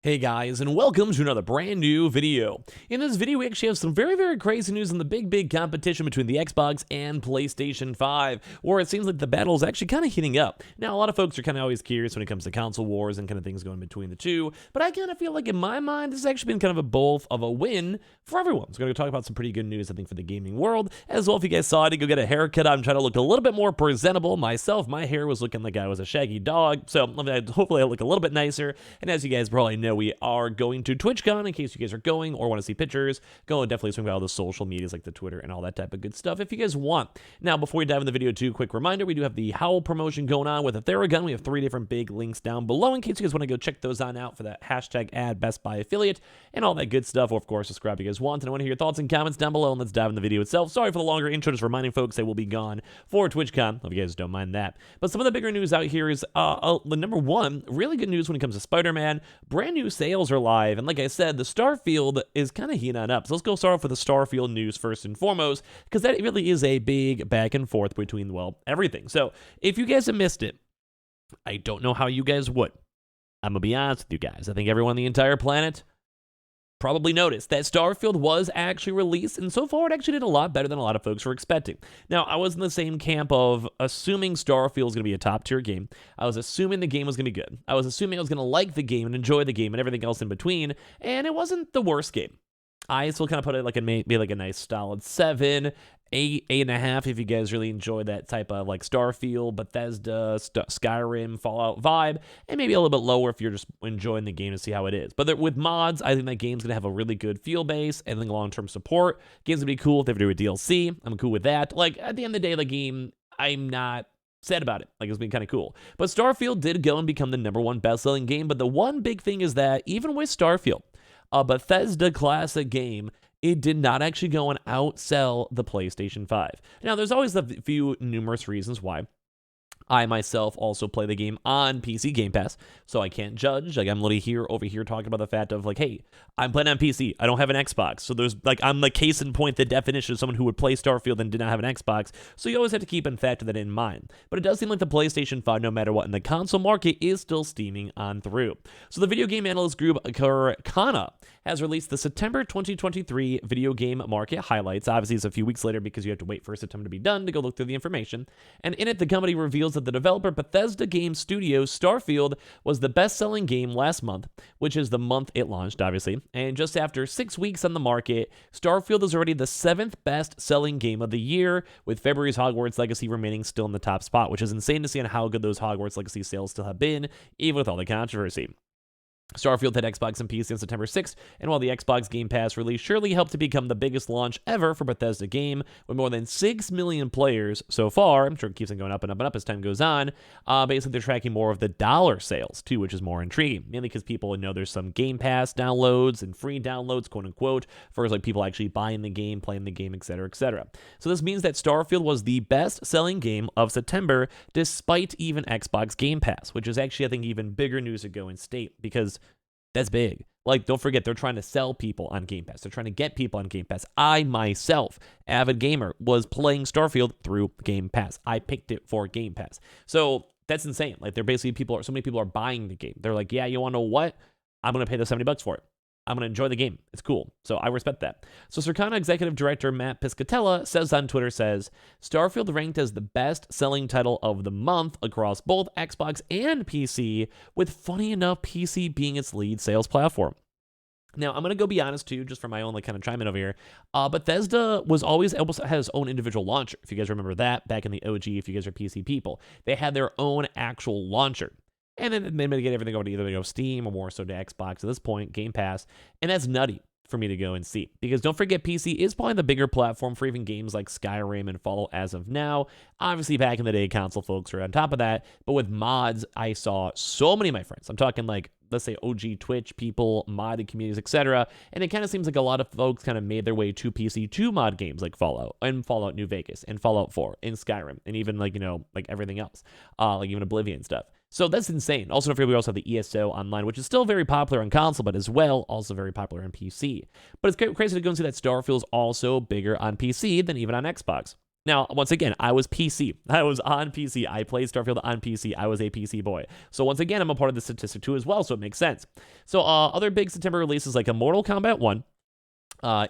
Hey guys, and welcome to another brand new video. In this video, we actually have some very crazy news on the big competition between the Xbox and PlayStation 5, where it seems like the battle is actually kind of heating up. Now, a lot of folks are kind of always curious when it comes to console wars and kind of things going between the two, but I kind of feel like in my mind, this has actually been kind of a both of a win for everyone. So we're going to talk about some pretty good news, I think, for the gaming world. As well, if you guys saw it, to go get a haircut, I'm trying to look a little bit more presentable. Myself, my hair was looking like I was a shaggy dog, so hopefully I look a little bit nicer. And as you guys probably know, we are going to TwitchCon in case you guys are going or want to see pictures. Go and definitely swing by all the social medias like the Twitter and all that type of good stuff if you guys want. Now, before we dive in the video, too, quick reminder, we do have the Howl promotion going on with a Theragun. We have 3 different big links down below in case you guys want to go check those on out for that hashtag ad Best Buy affiliate and all that good stuff. Or, of course, subscribe if you guys want. And I want to hear your thoughts and comments down below, and let's dive in the video itself. Sorry for the longer intro, just reminding folks I will be gone for TwitchCon. Hope you guys don't mind that. But some of the bigger news out here is, the number one, really good news when it comes to Spider-Man. Brand new sales are live, and like I said, the Starfield is kind of heating on up. So let's go start off with the Starfield news first and foremost, because that really is a big back and forth between, well, everything. So if you guys have missed it, I don't know how you guys would. I'm going to be honest with you guys. I think everyone on the entire planet probably noticed that Starfield was actually released, and so far it actually did a lot better than a lot of folks were expecting. Now, I was in the same camp of assuming Starfield was going to be a top-tier game. I was assuming the game was going to be good. I was assuming I was going to like the game and enjoy the game and everything else in between, and it wasn't the worst game. I still kind of put it like maybe like a nice solid 7, 8, 8.5 if you guys really enjoy that type of like Starfield, Bethesda, Skyrim, Fallout vibe, and maybe a little bit lower if you're just enjoying the game to see how it is. But with mods, I think that game's going to have a really good feel base and long-term support. Game's going to be cool if they ever do a DLC. I'm cool with that. Like, at the end of the day, the game, I'm not sad about it. Like, it's been kind of cool. But Starfield did go and become the #1 best-selling game, but the one big thing is that even with Starfield, a Bethesda classic game, it did not actually go and outsell the PlayStation 5. Now, there's always a few numerous reasons why. I myself also play the game on PC Game Pass, so I can't judge. Like, I'm literally over here talking about the fact of, like, hey, I'm playing on PC. I don't have an Xbox. So there's, like, I'm the case in point, the definition of someone who would play Starfield and did not have an Xbox. So you always have to keep and factor that in mind. But it does seem like the PlayStation 5, no matter what, in the console market is still steaming on through. So the video game analyst group Kana has released the September 2023 video game market highlights. Obviously, it's a few weeks later because you have to wait for September to be done to go look through the information. And in it, the company reveals that the developer Bethesda Game Studios Starfield was the best-selling game last month, which is the month it launched, obviously. And just after 6 weeks on the market, Starfield is already the 7th best-selling game of the year, with February's Hogwarts Legacy remaining still in the top spot, which is insane to see on how good those Hogwarts Legacy sales still have been, even with all the controversy. Starfield hit Xbox and PC on September 6th, and while the Xbox Game Pass release surely helped to become the biggest launch ever for Bethesda game, with more than 6 million players so far, I'm sure it keeps on going up and up as time goes on, basically they're tracking more of the dollar sales, too, which is more intriguing, mainly because people know there's some Game Pass downloads and free downloads, quote-unquote, for like people actually buying the game, playing the game, etc., etc. So this means that Starfield was the best-selling game of September, despite even Xbox Game Pass, which is actually, I think, even bigger news to go and state, because that's big. Like, don't forget, they're trying to sell people on Game Pass. They're trying to get people on Game Pass. I, myself, avid gamer, was playing Starfield through Game Pass. I picked it for Game Pass. So that's insane. Like, they're basically so many people are buying the game. They're like, yeah, you want to know what? I'm going to pay the $70 for it. I'm going to enjoy the game. It's cool. So I respect that. So Circana executive director Matt Piscatella says on Twitter, Starfield ranked as the best-selling title of the month across both Xbox and PC, with, funny enough, PC being its lead sales platform. Now, I'm going to go be honest, too, just for my own, like, kind of chime in over here. Bethesda was always had its own individual launcher, if you guys remember that, back in the OG, if you guys are PC people. They had their own actual launcher. And then they mitigate everything over to either Steam or more so to Xbox at this point, Game Pass. And that's nutty for me to go and see. Because don't forget, PC is probably the bigger platform for even games like Skyrim and Fallout as of now. Obviously, back in the day, console folks are on top of that. But with mods, I saw so many of my friends. I'm talking like, let's say, OG Twitch people, modded communities, etc. And it kind of seems like a lot of folks kind of made their way to PC to mod games like Fallout and Fallout New Vegas and Fallout 4 and Skyrim and even like, like everything else, like even Oblivion and stuff. So that's insane. Also, don't forget, we also have the ESO Online, which is still very popular on console, but as well, also very popular on PC. But it's crazy to go and see that Starfield is also bigger on PC than even on Xbox. Now, once again, I was PC. I was on PC. I played Starfield on PC. I was a PC boy. So once again, I'm a part of the statistic too as well, so it makes sense. So other big September releases like a Mortal Kombat 1,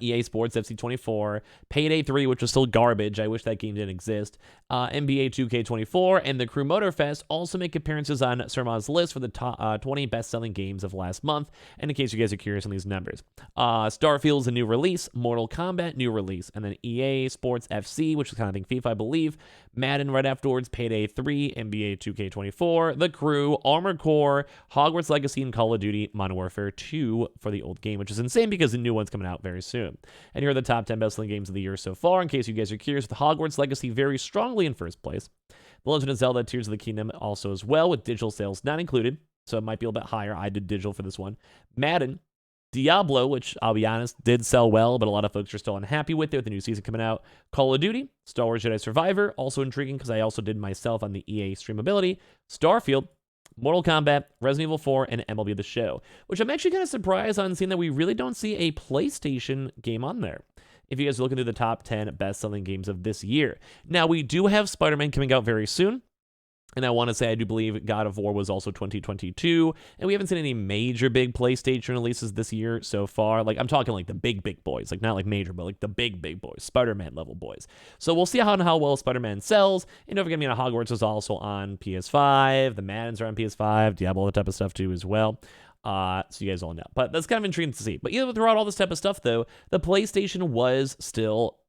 EA Sports FC24, Payday 3, which was still garbage. I wish that game didn't exist. NBA 2K24 and the Crew Motorfest also make appearances on Surma's list for the top 20 best-selling games of last month. And in case you guys are curious on these numbers, Starfield's a new release, Mortal Kombat new release, and then EA Sports FC, which is kind of like FIFA, I believe. Madden right afterwards, Payday 3, NBA 2K24, The Crew, Armored Core, Hogwarts Legacy, and Call of Duty Modern Warfare 2 for the old game, which is insane because the new one's coming out very soon. And here are the top 10 best-selling games of the year so far, in case you guys are curious, with Hogwarts Legacy very strongly in first place. The Legend of Zelda Tears of the Kingdom also as well, with digital sales not included, so it might be a little bit higher. I did digital for this one. Madden, Diablo, which I'll be honest, did sell well, but a lot of folks are still unhappy with it with the new season coming out. Call of Duty, Star Wars Jedi Survivor, also intriguing because I also did myself on the EA streamability. Starfield, Mortal Kombat, Resident Evil 4, and MLB The Show, which I'm actually kind of surprised on seeing that we really don't see a PlayStation game on there. If you guys are looking through the top 10 best-selling games of this year. Now, we do have Spider-Man coming out very soon. And I want to say I do believe God of War was also 2022. And we haven't seen any major big PlayStation releases this year so far. Like, I'm talking like the big boys. Like, not like major, but like the big boys. Spider-Man level boys. So we'll see how well Spider-Man sells. And don't forget, Hogwarts is also on PS5. The Maddens are on PS5. Diablo, the type of stuff too as well. So you guys all know. But that's kind of intriguing to see. But even throughout all this type of stuff, though, the PlayStation was still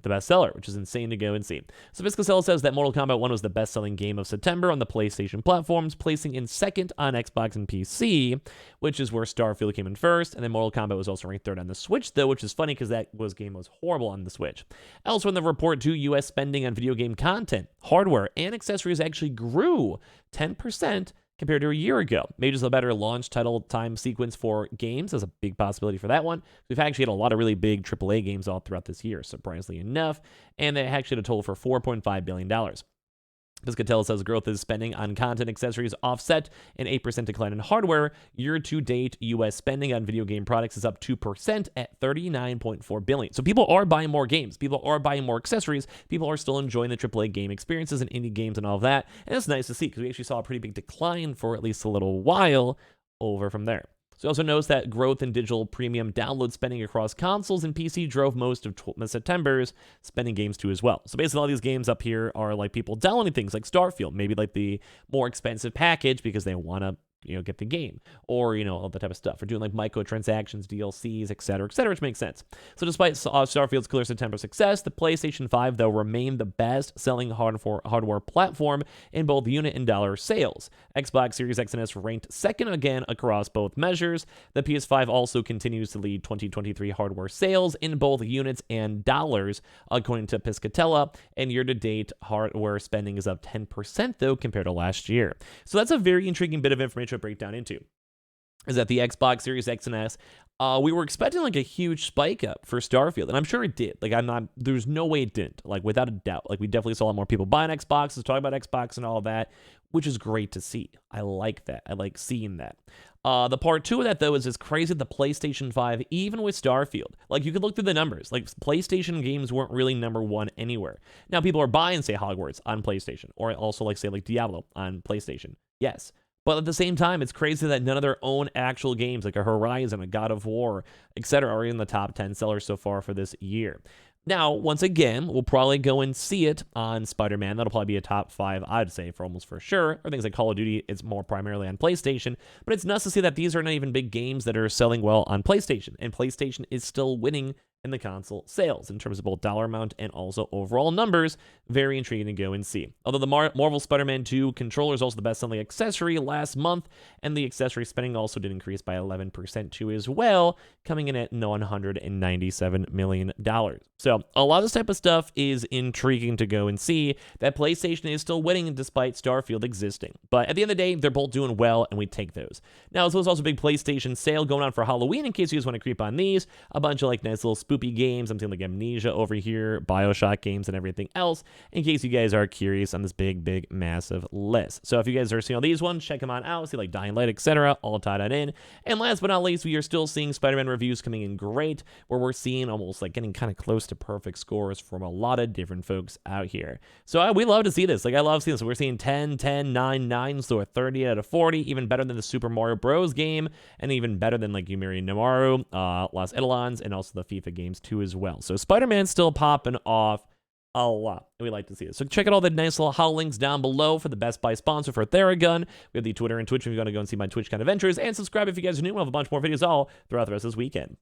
the bestseller, which is insane to go and see. So Viscasella says that Mortal Kombat 1 was the best-selling game of September on the PlayStation platforms, placing in second on Xbox and PC, which is where Starfield came in first, and then Mortal Kombat was also ranked third on the Switch, though, which is funny because that game was horrible on the Switch. Elsewhere in the report, too, U.S. spending on video game content, hardware, and accessories actually grew 10% compared to a year ago. Maybe just a better launch title time sequence for games is a big possibility for that one. We've actually had a lot of really big AAA games all throughout this year, surprisingly enough, and they actually had a total for $4.5 billion. Piscatella says growth is spending on content accessories offset an 8% decline in hardware. Year-to-date U.S. spending on video game products is up 2% at $39.4 billion. So people are buying more games. People are buying more accessories. People are still enjoying the AAA game experiences and indie games and all of that. And it's nice to see because we actually saw a pretty big decline for at least a little while over from there. So he also notes that growth in digital premium download spending across consoles and PC drove most of September's spending games too as well. So basically all these games up here are like people downloading things like Starfield, maybe like the more expensive package because they want to get the game, or, all that type of stuff. We're doing like microtransactions, DLCs, etc., which makes sense. So despite Starfield's clear September success, the PlayStation 5, though, remained the best-selling hardware platform in both unit and dollar sales. Xbox Series X and S ranked second again across both measures. The PS5 also continues to lead 2023 hardware sales in both units and dollars, according to Piscatella, and year-to-date hardware spending is up 10%, though, compared to last year. So that's a very intriguing bit of information to break down into, is that the Xbox Series X and S, we were expecting like a huge spike up for Starfield, and I'm sure it did. Like, there's no way it didn't, like, without a doubt. Like, we definitely saw a lot more people buying Xboxes, talking about Xbox and all that, which is great to see. I like that. I like seeing that. The part two of that, though, is it's crazy the PlayStation 5, even with Starfield. Like, you could look through the numbers. Like, PlayStation games weren't really number one anywhere. Now, people are buying, say, Hogwarts on PlayStation, or also, like, say, like Diablo on PlayStation. Yes. But at the same time, it's crazy that none of their own actual games, like a Horizon, a God of War, etc., are in the top 10 sellers so far for this year. Now, once again, we'll probably go and see it on Spider-Man. That'll probably be a top 5, I'd say, for almost for sure. Or things like Call of Duty, it's more primarily on PlayStation. But it's nice to see that these are not even big games that are selling well on PlayStation. And PlayStation is still winning in the console sales in terms of both dollar amount and also overall numbers. Very intriguing to go and see. Although the Marvel Spider-Man 2 controller is also the best-selling accessory last month, and the accessory spending also did increase by 11% too as well, coming in at $197 million. So a lot of this type of stuff is intriguing to go and see. That PlayStation is still winning despite Starfield existing. But at the end of the day, they're both doing well, and we take those. Now, so there's also a big PlayStation sale going on for Halloween, in case you guys want to creep on these. A bunch of like nice little spooky poopy games. I'm seeing like Amnesia over here, Bioshock games, and everything else, in case you guys are curious on this big, massive list. So if you guys are seeing all these ones, check them on out. See like Dying Light, etc., all tied on in. And last but not least, we are still seeing Spider-Man reviews coming in great, where we're seeing almost like getting kind of close to perfect scores from a lot of different folks out here. So we love to see this. Like, I love seeing this. We're seeing 10, 10, 9, 9, so a 30 out of 40, even better than the Super Mario Bros. Game, and even better than like Yumiri Namaru, Los Etalons, and also the FIFA games too as well. So Spider-Man's still popping off a lot, and we like to see it. So check out all the nice little HOL links down below for the Best Buy sponsor for Theragun. We have the Twitter and Twitch if you're going to go and see my Twitch kind of ventures, and subscribe if you guys are new. We'll have a bunch more videos all throughout the rest of this weekend.